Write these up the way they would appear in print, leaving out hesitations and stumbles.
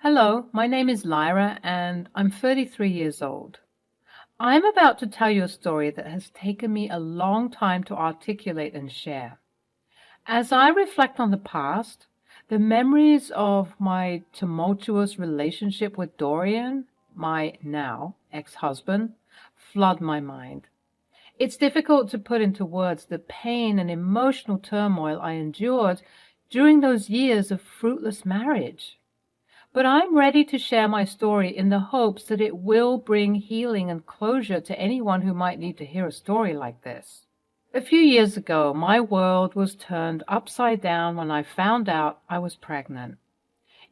Hello, my name is Lyra and I'm 33 years old. I'm about to tell you a story that has taken me a long time to articulate and share. As I reflect on the past, the memories of my tumultuous relationship with Dorian, my now ex-husband, flood my mind. It's difficult to put into words the pain and emotional turmoil I endured during those years of fruitless marriage. But I'm ready to share my story in the hopes that it will bring healing and closure to anyone who might need to hear a story like this. A few years ago, my world was turned upside down when I found out I was pregnant.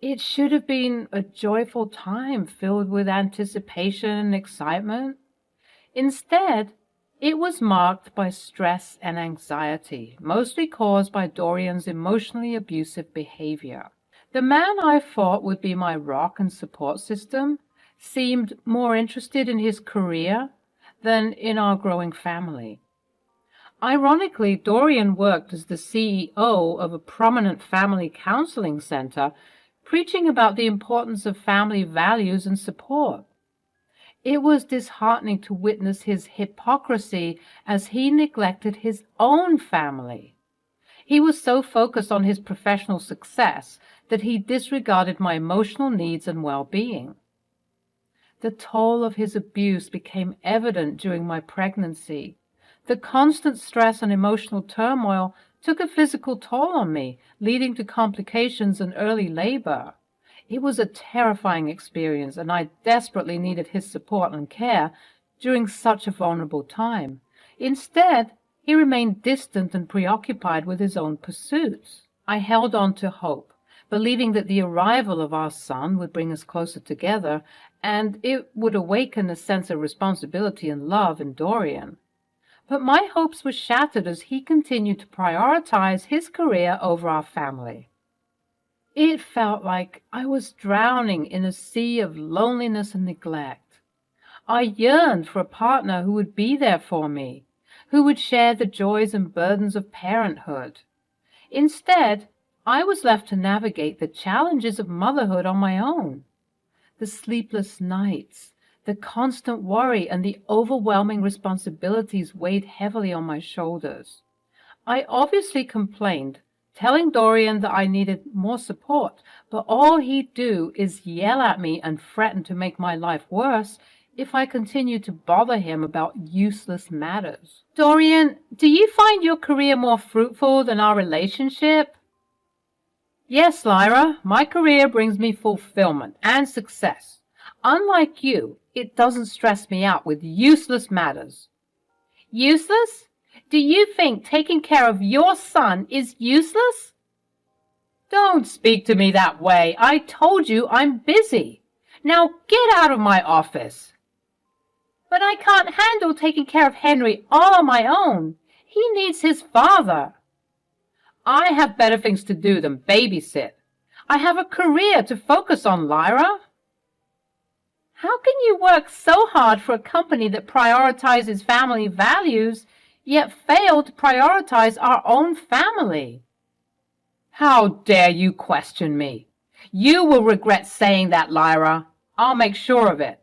It should have been a joyful time filled with anticipation and excitement. Instead, it was marked by stress and anxiety, mostly caused by Dorian's emotionally abusive behavior. The man I thought would be my rock and support system seemed more interested in his career than in our growing family. Ironically, Dorian worked as the CEO of a prominent family counseling center, preaching about the importance of family values and support. It was disheartening to witness his hypocrisy as he neglected his own family. He was so focused on his professional success that he disregarded my emotional needs and well-being. The toll of his abuse became evident during my pregnancy. The constant stress and emotional turmoil took a physical toll on me, leading to complications and early labor. It was a terrifying experience, and I desperately needed his support and care during such a vulnerable time. Instead, he remained distant and preoccupied with his own pursuits. I held on to hope, believing that the arrival of our son would bring us closer together, and it would awaken a sense of responsibility and love in Dorian. But my hopes were shattered as he continued to prioritize his career over our family. It felt like I was drowning in a sea of loneliness and neglect. I yearned for a partner who would be there for me, who would share the joys and burdens of parenthood. Instead, I was left to navigate the challenges of motherhood on my own. The sleepless nights, the constant worry, and the overwhelming responsibilities weighed heavily on my shoulders. I obviously complained, telling Dorian that I needed more support, but all he'd do is yell at me and threaten to make my life worse if I continued to bother him about useless matters. Dorian, do you find your career more fruitful than our relationship? Yes, Lyra, my career brings me fulfillment and success. Unlike you, it doesn't stress me out with useless matters. Useless? Do you think taking care of your son is useless? Don't speak to me that way. I told you I'm busy. Now get out of my office. But I can't handle taking care of Henry all on my own. He needs his father. I have better things to do than babysit. I have a career to focus on, Lyra. How can you work so hard for a company that prioritizes family values, yet fail to prioritize our own family? How dare you question me? You will regret saying that, Lyra. I'll make sure of it.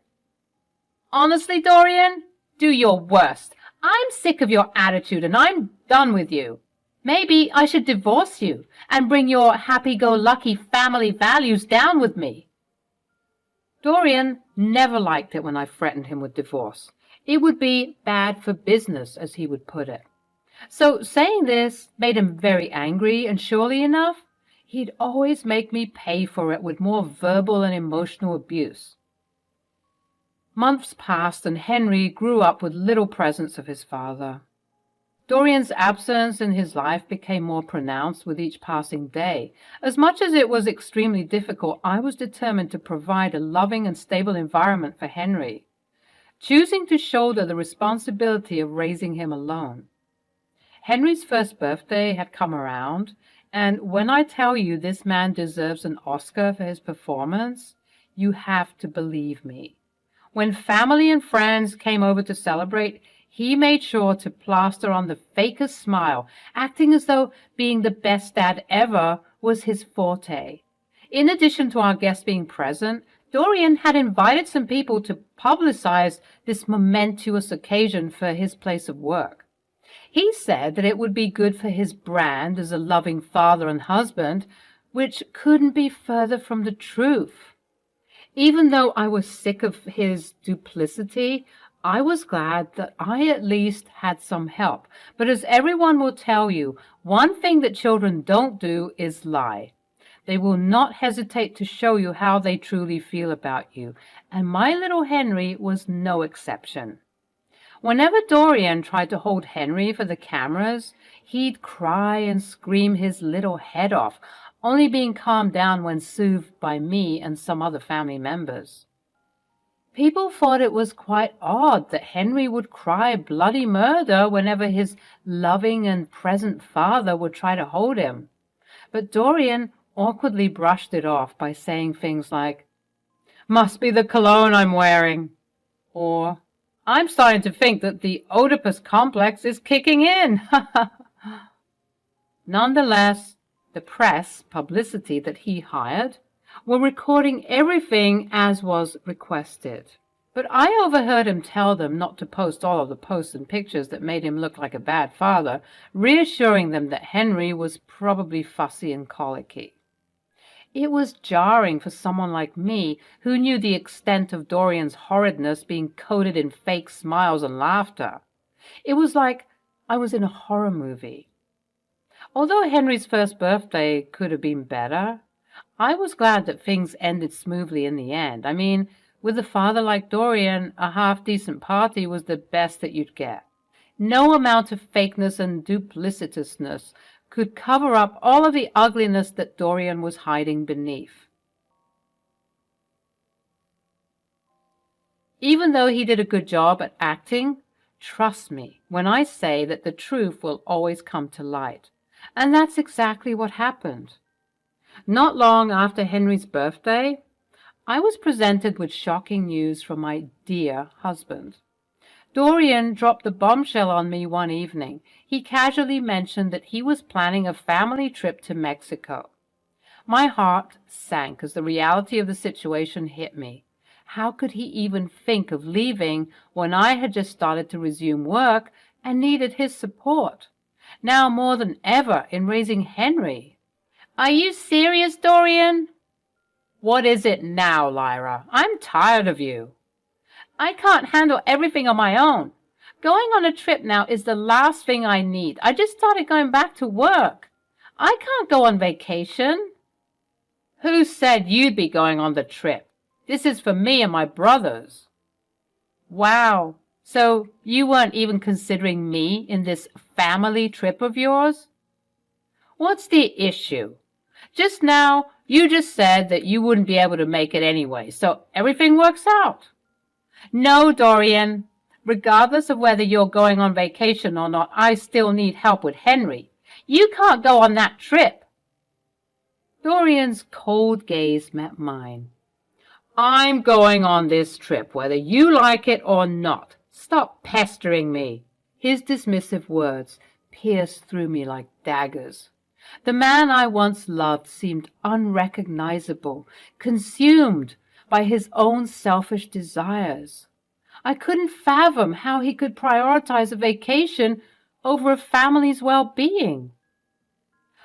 Honestly, Dorian, do your worst. I'm sick of your attitude and I'm done with you. Maybe I should divorce you and bring your happy-go-lucky family values down with me. Dorian never liked it when I threatened him with divorce. It would be bad for business, as he would put it. So saying this made him very angry, and surely enough, he'd always make me pay for it with more verbal and emotional abuse. Months passed, and Henry grew up with little presence of his father. Dorian's absence in his life became more pronounced with each passing day. As much as it was extremely difficult, I was determined to provide a loving and stable environment for Henry, choosing to shoulder the responsibility of raising him alone. Henry's first birthday had come around, and when I tell you this man deserves an Oscar for his performance, you have to believe me. When family and friends came over to celebrate, he made sure to plaster on the fakest smile, acting as though being the best dad ever was his forte. In addition to our guests being present, Dorian had invited some people to publicize this momentous occasion for his place of work. He said that it would be good for his brand as a loving father and husband, which couldn't be further from the truth. Even though I was sick of his duplicity, I was glad that I at least had some help. But as everyone will tell you, one thing that children don't do is lie. They will not hesitate to show you how they truly feel about you, and my little Henry was no exception. Whenever Dorian tried to hold Henry for the cameras, he'd cry and scream his little head off, only being calmed down when soothed by me and some other family members. People thought it was quite odd that Henry would cry bloody murder whenever his loving and present father would try to hold him. But Dorian awkwardly brushed it off by saying things like, "Must be the cologne I'm wearing," or "I'm starting to think that the Oedipus complex is kicking in." Nonetheless, the press publicity that he hired were recording everything as was requested. But I overheard him tell them not to post all of the posts and pictures that made him look like a bad father, reassuring them that Henry was probably fussy and colicky. It was jarring for someone like me, who knew the extent of Dorian's horridness being coated in fake smiles and laughter. It was like I was in a horror movie. Although Henry's first birthday could have been better, I was glad that things ended smoothly in the end. I mean, with a father like Dorian, a half-decent party was the best that you'd get. No amount of fakeness and duplicitousness could cover up all of the ugliness that Dorian was hiding beneath. Even though he did a good job at acting, trust me when I say that the truth will always come to light. And that's exactly what happened. Not long after Henry's birthday, I was presented with shocking news from my dear husband. Dorian dropped the bombshell on me one evening. He casually mentioned that he was planning a family trip to Mexico. My heart sank as the reality of the situation hit me. How could he even think of leaving when I had just started to resume work and needed his support, now more than ever, in raising Henry? "Are you serious, Dorian?" "What is it now, Lyra? I'm tired of you." "I can't handle everything on my own. Going on a trip now is the last thing I need. I just started going back to work. I can't go on vacation." "Who said you'd be going on the trip? This is for me and my brothers." "Wow, so you weren't even considering me in this family trip of yours?" "What's the issue? Just now, you just said that you wouldn't be able to make it anyway, so everything works out." "No, Dorian. Regardless of whether you're going on vacation or not, I still need help with Henry. You can't go on that trip." Dorian's cold gaze met mine. "I'm going on this trip, whether you like it or not. Stop pestering me." His dismissive words pierced through me like daggers. The man I once loved seemed unrecognizable, consumed by his own selfish desires. I couldn't fathom how he could prioritize a vacation over a family's well-being.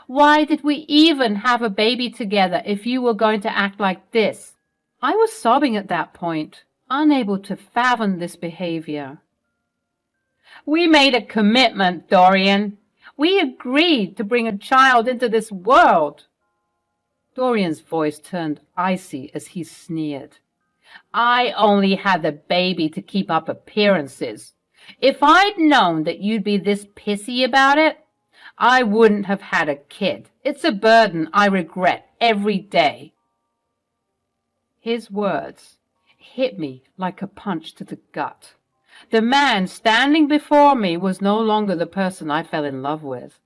"Why did we even have a baby together if you were going to act like this?" I was sobbing at that point, unable to fathom this behavior. "We made a commitment, Dorian. We agreed to bring a child into this world." Dorian's voice turned icy as he sneered. "I only had the baby to keep up appearances. If I'd known that you'd be this pissy about it, I wouldn't have had a kid. It's a burden I regret every day." His words hit me like a punch to the gut. The man standing before me was no longer the person I fell in love with.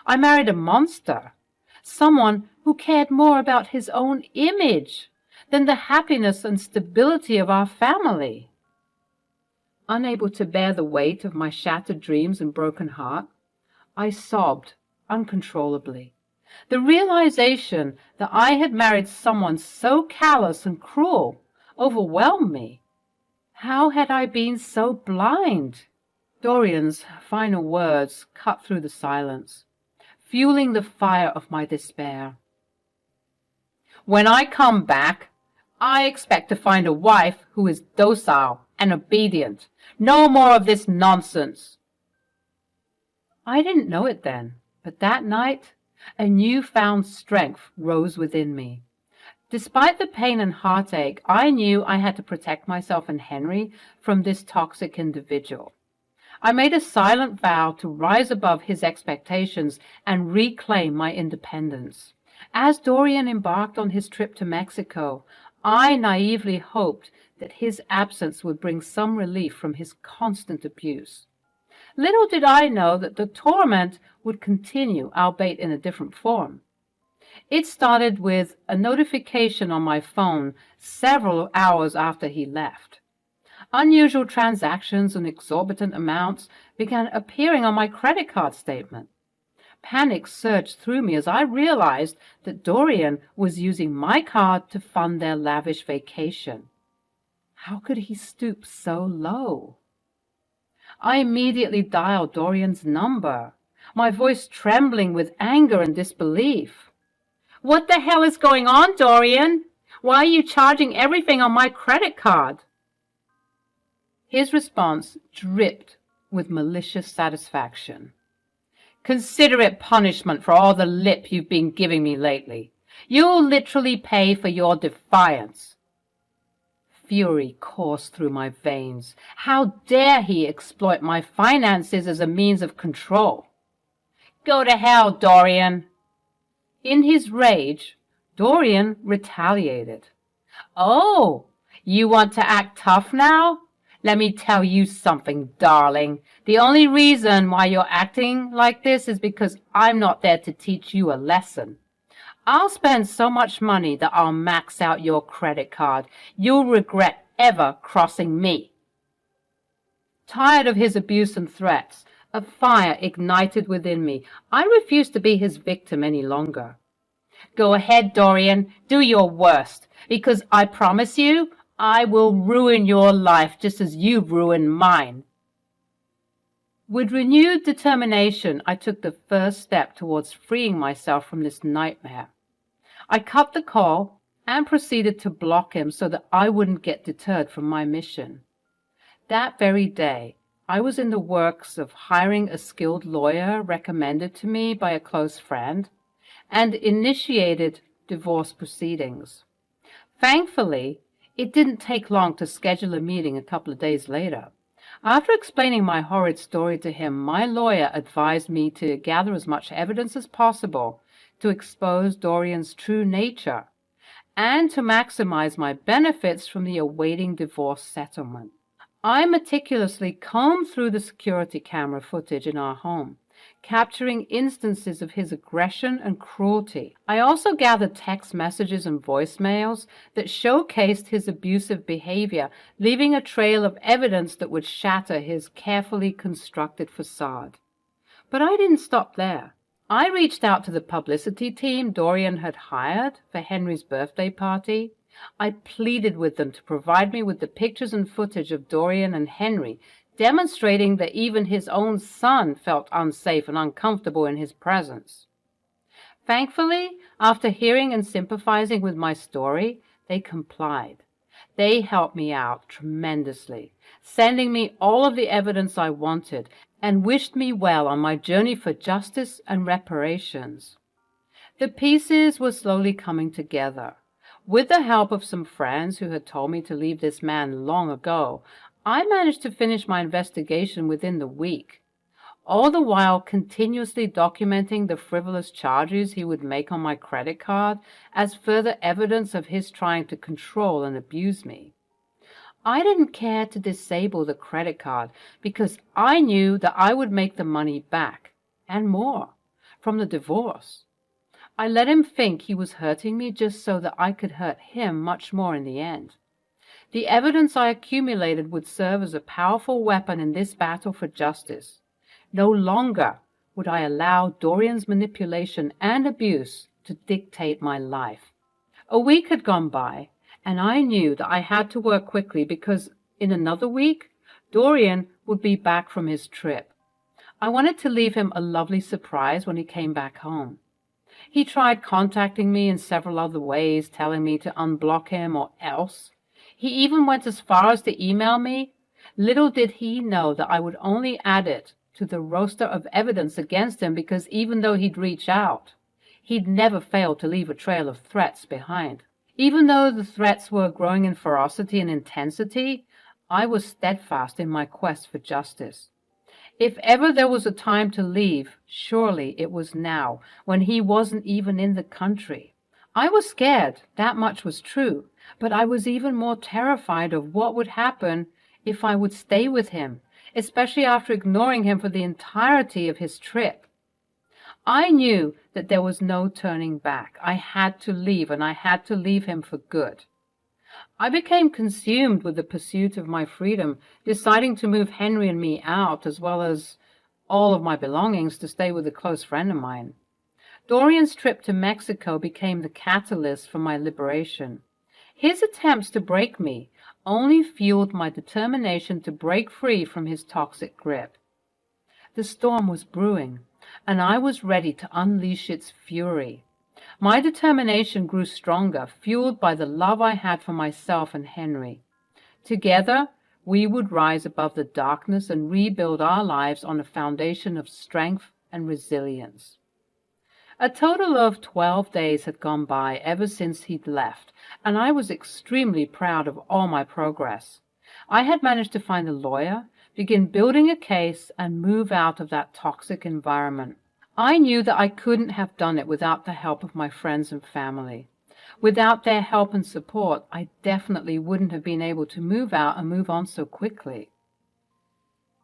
I married a monster, someone who cared more about his own image than the happiness and stability of our family. Unable to bear the weight of my shattered dreams and broken heart, I sobbed uncontrollably. The realization that I had married someone so callous and cruel overwhelmed me. How had I been so blind? Dorian's final words cut through the silence, fueling the fire of my despair. When I come back, I expect to find a wife who is docile and obedient. No more of this nonsense. I didn't know it then, but that night a newfound strength rose within me. Despite the pain and heartache, I knew I had to protect myself and Henry from this toxic individual. I made a silent vow to rise above his expectations and reclaim my independence. As Dorian embarked on his trip to Mexico, I naively hoped that his absence would bring some relief from his constant abuse. Little did I know that the torment would continue, albeit in a different form. It started with a notification on my phone several hours after he left. Unusual transactions and exorbitant amounts began appearing on my credit card statement. Panic surged through me as I realized that Dorian was using my card to fund their lavish vacation. How could he stoop so low? I immediately dialed Dorian's number, my voice trembling with anger and disbelief. "What the hell is going on, Dorian? Why are you charging everything on my credit card?" His response dripped with malicious satisfaction. "Consider it punishment for all the lip you've been giving me lately. You'll literally pay for your defiance." Fury coursed through my veins. How dare he exploit my finances as a means of control? "Go to hell, Dorian." In his rage, Dorian retaliated. "Oh, you want to act tough now? Let me tell you something, darling. The only reason why you're acting like this is because I'm not there to teach you a lesson. I'll spend so much money that I'll max out your credit card. You'll regret ever crossing me." Tired of his abuse and threats, a fire ignited within me. I refused to be his victim any longer. "Go ahead, Dorian, do your worst, because I promise you, I will ruin your life just as you've ruined mine." With renewed determination, I took the first step towards freeing myself from this nightmare. I cut the call and proceeded to block him so that I wouldn't get deterred from my mission. That very day, I was in the works of hiring a skilled lawyer recommended to me by a close friend and initiated divorce proceedings. Thankfully, it didn't take long to schedule a meeting a couple of days later. After explaining my horrid story to him, my lawyer advised me to gather as much evidence as possible to expose Dorian's true nature and to maximize my benefits from the awaiting divorce settlement. I meticulously combed through the security camera footage in our home, capturing instances of his aggression and cruelty. I also gathered text messages and voicemails that showcased his abusive behavior, leaving a trail of evidence that would shatter his carefully constructed facade. But I didn't stop there. I reached out to the publicity team Dorian had hired for Henry's birthday party. I pleaded with them to provide me with the pictures and footage of Dorian and Henry, demonstrating that even his own son felt unsafe and uncomfortable in his presence. Thankfully, after hearing and sympathizing with my story, they complied. They helped me out tremendously, sending me all of the evidence I wanted and wished me well on my journey for justice and reparations. The pieces were slowly coming together. With the help of some friends who had told me to leave this man long ago, I managed to finish my investigation within the week, all the while continuously documenting the frivolous charges he would make on my credit card as further evidence of his trying to control and abuse me. I didn't care to disable the credit card because I knew that I would make the money back, and more, from the divorce. I let him think he was hurting me just so that I could hurt him much more in the end. The evidence I accumulated would serve as a powerful weapon in this battle for justice. No longer would I allow Dorian's manipulation and abuse to dictate my life. A week had gone by, and I knew that I had to work quickly because in another week, Dorian would be back from his trip. I wanted to leave him a lovely surprise when he came back home. He tried contacting me in several other ways, telling me to unblock him or else. He even went as far as to email me. Little did he know that I would only add it to the roster of evidence against him because even though he'd reach out, he'd never failed to leave a trail of threats behind. Even though the threats were growing in ferocity and intensity, I was steadfast in my quest for justice. If ever there was a time to leave, surely it was now, when he wasn't even in the country. I was scared, that much was true, but I was even more terrified of what would happen if I would stay with him, especially after ignoring him for the entirety of his trip. I knew that there was no turning back. I had to leave, and I had to leave him for good. I became consumed with the pursuit of my freedom, deciding to move Henry and me out, as well as all of my belongings, to stay with a close friend of mine. Dorian's trip to Mexico became the catalyst for my liberation. His attempts to break me only fueled my determination to break free from his toxic grip. The storm was brewing, and I was ready to unleash its fury. My determination grew stronger, fueled by the love I had for myself and Henry. Together, we would rise above the darkness and rebuild our lives on a foundation of strength and resilience. A total of 12 days had gone by ever since he'd left, and I was extremely proud of all my progress. I had managed to find a lawyer, begin building a case, and move out of that toxic environment. I knew that I couldn't have done it without the help of my friends and family. Without their help and support, I definitely wouldn't have been able to move out and move on so quickly.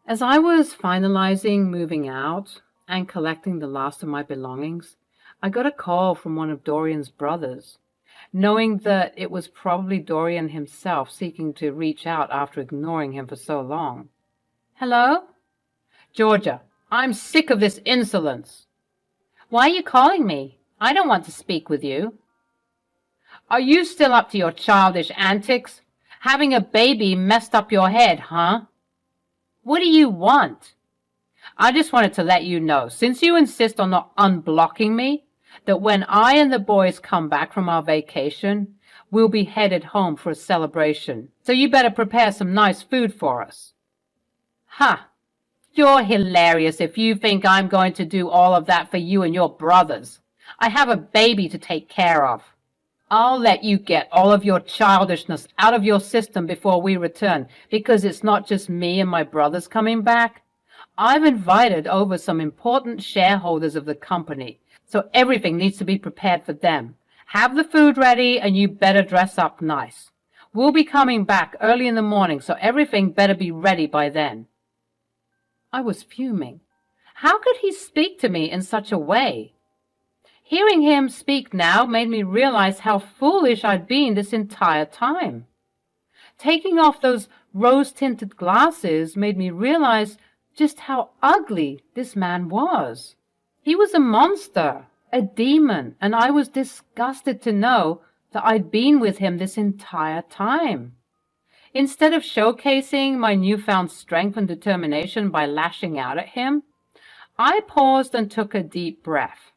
As I was finalizing moving out and collecting the last of my belongings, I got a call from one of Dorian's brothers. Knowing that it was probably Dorian himself seeking to reach out after ignoring him for so long. "Hello?" "Georgia, I'm sick of this insolence." "Why are you calling me? I don't want to speak with you." "Are you still up to your childish antics? Having a baby messed up your head, huh?" "What do you want?" "I just wanted to let you know, since you insist on not unblocking me, that when I and the boys come back from our vacation, we'll be headed home for a celebration. So you better prepare some nice food for us." "Ha! You're hilarious if you think I'm going to do all of that for you and your brothers. I have a baby to take care of. I'll let you get all of your childishness out of your system before we return, because it's not just me and my brothers coming back. I've invited over some important shareholders of the company, so everything needs to be prepared for them. Have the food ready, and you better dress up nice. We'll be coming back early in the morning, so everything better be ready by then." I was fuming. How could he speak to me in such a way? Hearing him speak now made me realize how foolish I'd been this entire time. Taking off those rose-tinted glasses made me realize just how ugly this man was. He was a monster, a demon, and I was disgusted to know that I'd been with him this entire time. Instead of showcasing my newfound strength and determination by lashing out at him, I paused and took a deep breath.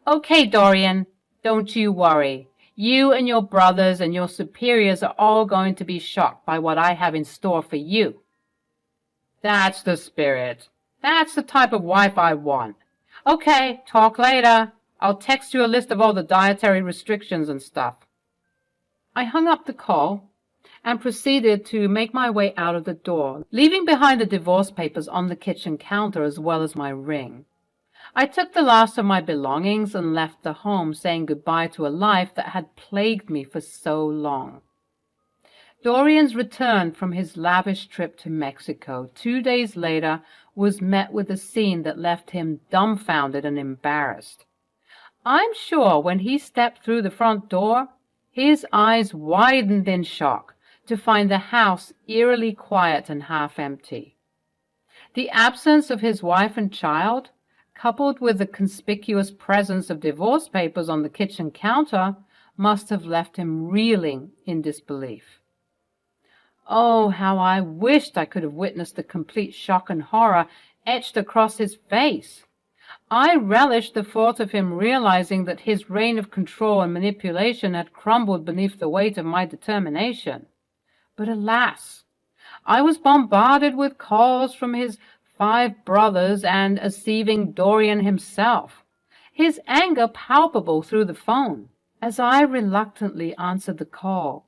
"Okay, Dorian, don't you worry. You and your brothers and your superiors are all going to be shocked by what I have in store for you." "That's the spirit. That's the type of wife I want. Okay, talk later. I'll text you a list of all the dietary restrictions and stuff." I hung up the call and proceeded to make my way out of the door, leaving behind the divorce papers on the kitchen counter as well as my ring. I took the last of my belongings and left the home, saying goodbye to a life that had plagued me for so long. Dorian's return from his lavish trip to Mexico 2 days later was met with a scene that left him dumbfounded and embarrassed. I'm sure when he stepped through the front door, his eyes widened in shock to find the house eerily quiet and half empty. The absence of his wife and child coupled with the conspicuous presence of divorce papers on the kitchen counter, must have left him reeling in disbelief. Oh, how I wished I could have witnessed the complete shock and horror etched across his face. I relished the thought of him realizing that his reign of control and manipulation had crumbled beneath the weight of my determination. But alas, I was bombarded with calls from his 5 brothers and a seething Dorian himself, his anger palpable through the phone. As I reluctantly answered the call,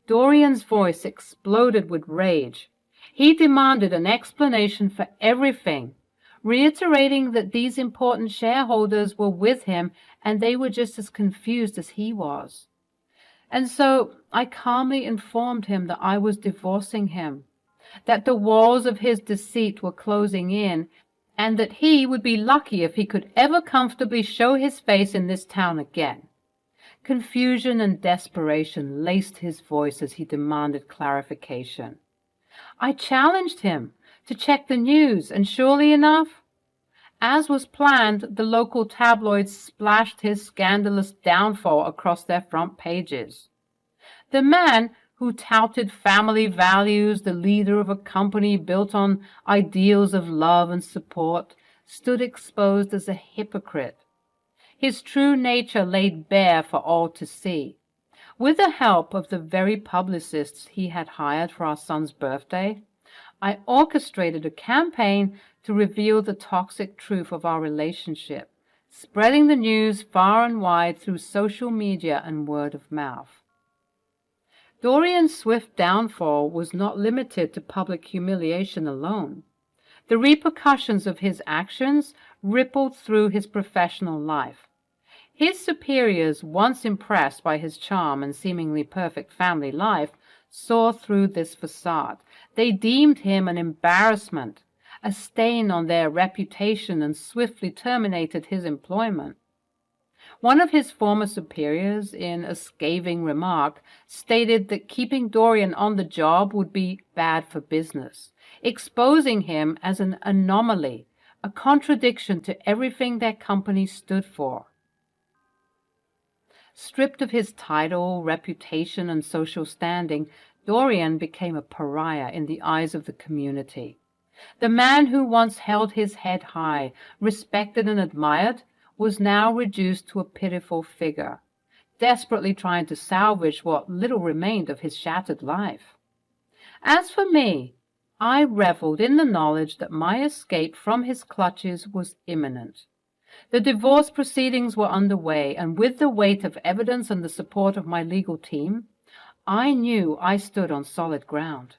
Dorian's voice exploded with rage. He demanded an explanation for everything, reiterating that these important shareholders were with him and they were just as confused as he was. And so I calmly informed him that I was divorcing him, that the walls of his deceit were closing in, and that he would be lucky if he could ever comfortably show his face in this town again. Confusion and desperation laced his voice as he demanded clarification. I challenged him to check the news, and surely enough, as was planned, the local tabloids splashed his scandalous downfall across their front pages. The man who touted family values, the leader of a company built on ideals of love and support, stood exposed as a hypocrite, his true nature laid bare for all to see. With the help of the very publicists he had hired for our son's birthday, I orchestrated a campaign to reveal the toxic truth of our relationship, spreading the news far and wide through social media and word of mouth. Dorian's swift downfall was not limited to public humiliation alone. The repercussions of his actions rippled through his professional life. His superiors, once impressed by his charm and seemingly perfect family life, saw through this facade. They deemed him an embarrassment, a stain on their reputation, and swiftly terminated his employment. One of his former superiors, in a scathing remark, stated that keeping Dorian on the job would be bad for business, exposing him as an anomaly, a contradiction to everything their company stood for. Stripped of his title, reputation, and social standing, Dorian became a pariah in the eyes of the community. The man who once held his head high, respected and admired, was now reduced to a pitiful figure, desperately trying to salvage what little remained of his shattered life. As for me, I reveled in the knowledge that my escape from his clutches was imminent. The divorce proceedings were underway, and with the weight of evidence and the support of my legal team, I knew I stood on solid ground.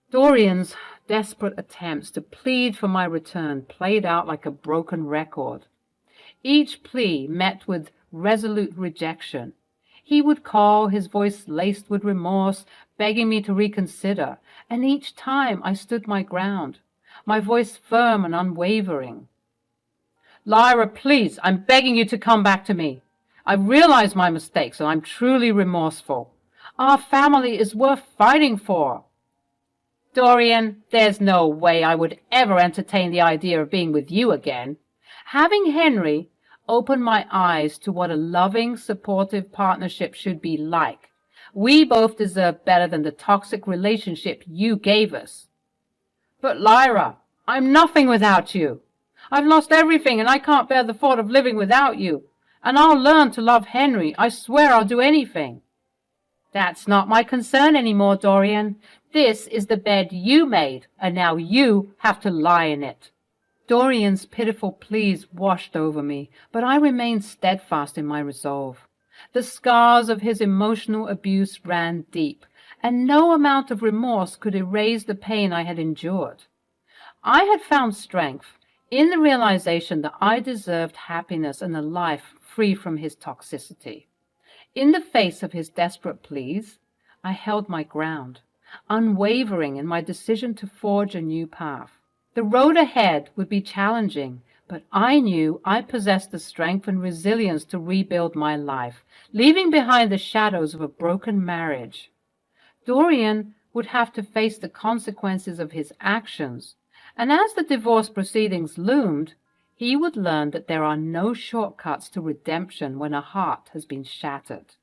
Dorian's desperate attempts to plead for my return played out like a broken record. Each plea met with resolute rejection. He would call, his voice laced with remorse, begging me to reconsider, and each time I stood my ground, my voice firm and unwavering. Lyra, please, I'm begging you to come back to me. I've realized my mistakes, and I'm truly remorseful. Our family is worth fighting for. Dorian, there's no way I would ever entertain the idea of being with you again. Having Henry opened my eyes to what a loving, supportive partnership should be like. We both deserve better than the toxic relationship you gave us. But Lyra, I'm nothing without you. I've lost everything, and I can't bear the thought of living without you. And I'll learn to love Henry. I swear I'll do anything. That's not my concern anymore, Dorian. This is the bed you made, and now you have to lie in it. Dorian's pitiful pleas washed over me, but I remained steadfast in my resolve. The scars of his emotional abuse ran deep, and no amount of remorse could erase the pain I had endured. I had found strength in the realization that I deserved happiness and a life free from his toxicity. In the face of his desperate pleas, I held my ground, unwavering in my decision to forge a new path. The road ahead would be challenging, but I knew I possessed the strength and resilience to rebuild my life, leaving behind the shadows of a broken marriage. Dorian would have to face the consequences of his actions, and as the divorce proceedings loomed, he would learn that there are no shortcuts to redemption when a heart has been shattered.